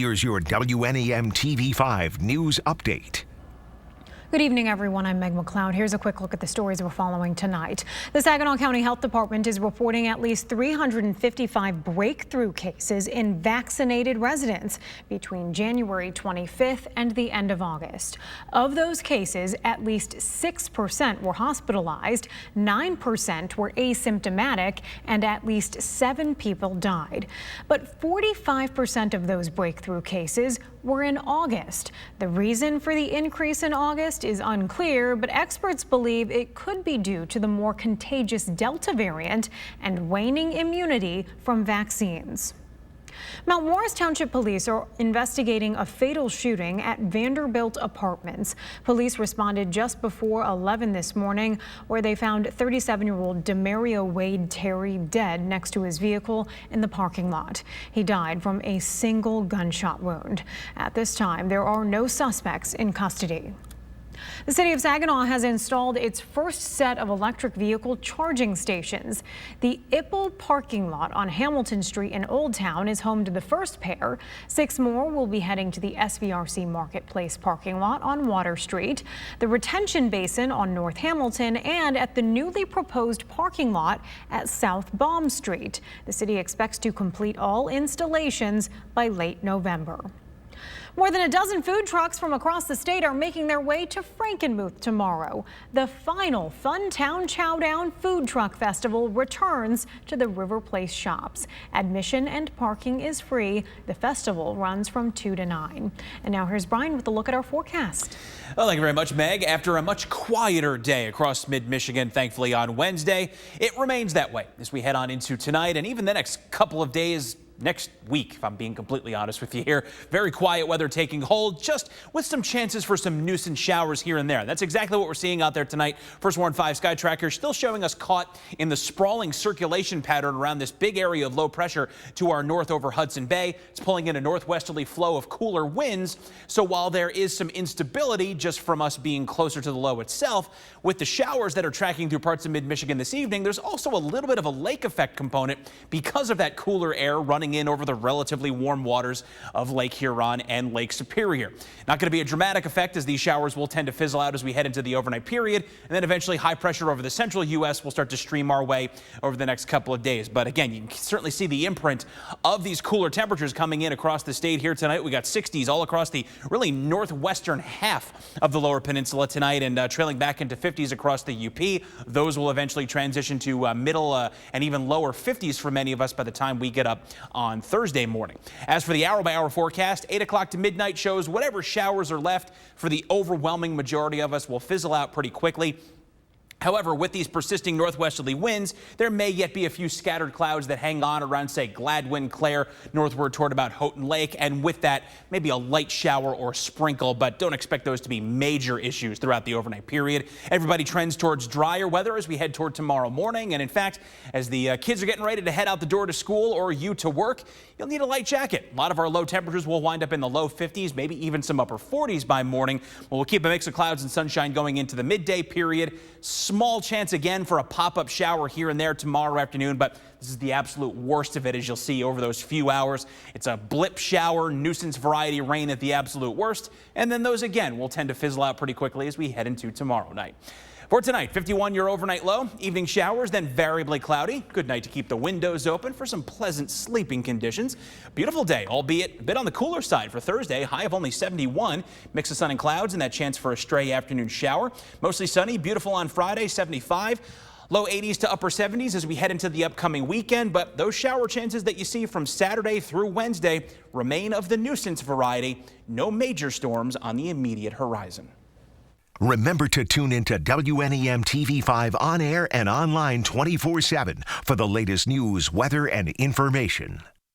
here's your WNEM TV5 News Update. Good evening, everyone. I'm Meg McLeod. Here's a quick look at the stories we're following tonight. The Saginaw County Health Department is reporting at least 355 breakthrough cases in vaccinated residents between January 25th and the end of August. Of those cases, at least 6% were hospitalized, 9% were asymptomatic, and at least 7 people died. But 45% of those breakthrough cases were in August. The reason for the increase in August is unclear, but experts believe it could be due to the more contagious Delta variant and waning immunity from vaccines. Mount Morris Township police are investigating a fatal shooting at Vanderbilt apartments. Police responded just before 11 this morning, where they found 37-year-old Demario Wade Terry dead next to his vehicle in the parking lot. He died from a single gunshot wound. At this time, there are no suspects in custody. The city of Saginaw has installed its first set of electric vehicle charging stations. The Ipple parking lot on Hamilton Street in Old Town is home to the first pair. 6 more will be heading to the SVRC Marketplace parking lot on Water Street, the retention basin on North Hamilton, and at the newly proposed parking lot at South Baum Street. The city expects to complete all installations by late November. More than a dozen food trucks from across the state are making their way to Frankenmuth tomorrow. The final Funtown Chowdown Food Truck Festival returns to the River Place shops. Admission and parking is free. The festival runs from 2 to 9. And now here's Brian with a look at our forecast. Well, thank you very much, Meg. After a much quieter day across mid-Michigan, thankfully on Wednesday, it remains that way as we head on into tonight and even the next couple of days. Next week, if I'm being completely honest with you here. Very quiet weather taking hold, just with some chances for some nuisance showers here and there. That's exactly what we're seeing out there tonight. First Warn 5 Sky Tracker still showing us caught in the sprawling circulation pattern around this big area of low pressure to our north over Hudson Bay. It's pulling in a northwesterly flow of cooler winds. So while there is some instability just from us being closer to the low itself, with the showers that are tracking through parts of mid-Michigan this evening, there's also a little bit of a lake effect component because of that cooler air running in over the relatively warm waters of Lake Huron and Lake Superior. Not going to be a dramatic effect, as these showers will tend to fizzle out as we head into the overnight period, and then eventually high pressure over the central U.S. will start to stream our way over the next couple of days. But again, you can certainly see the imprint of these cooler temperatures coming in across the state here tonight. We got 60s all across the really northwestern half of the lower peninsula tonight, and trailing back into 50s across the UP. Those will eventually transition to middle and even lower 50s for many of us by the time we get up on Thursday morning. As for the hour-by-hour forecast, 8 o'clock to midnight shows whatever showers are left for the overwhelming majority of us will fizzle out pretty quickly. However, with these persisting northwesterly winds, there may yet be a few scattered clouds that hang on around, say, Gladwin, Clare, northward toward about Houghton Lake, and with that, maybe a light shower or sprinkle, but don't expect those to be major issues throughout the overnight period. Everybody trends towards drier weather as we head toward tomorrow morning, and in fact, as the kids are getting ready to head out the door to school or you to work, you'll need a light jacket. A lot of our low temperatures will wind up in the low 50s, maybe even some upper 40s by morning. We'll keep a mix of clouds and sunshine going into the midday period. Small chance again for a pop-up shower here and there tomorrow afternoon, but this is the absolute worst of it, as you'll see over those few hours. It's a blip shower, nuisance variety rain at the absolute worst, and then those again will tend to fizzle out pretty quickly as we head into tomorrow night. For tonight, 51 your overnight low, evening showers, then variably cloudy. Good night to keep the windows open for some pleasant sleeping conditions. Beautiful day, albeit a bit on the cooler side for Thursday, high of only 71. Mix of sun and clouds and that chance for a stray afternoon shower. Mostly sunny, beautiful on Friday, 75. Low 80s to upper 70s as we head into the upcoming weekend, but those shower chances that you see from Saturday through Wednesday remain of the nuisance variety. No major storms on the immediate horizon. Remember to tune into WNEM TV5 on air and online 24/7 for the latest news, weather, and information.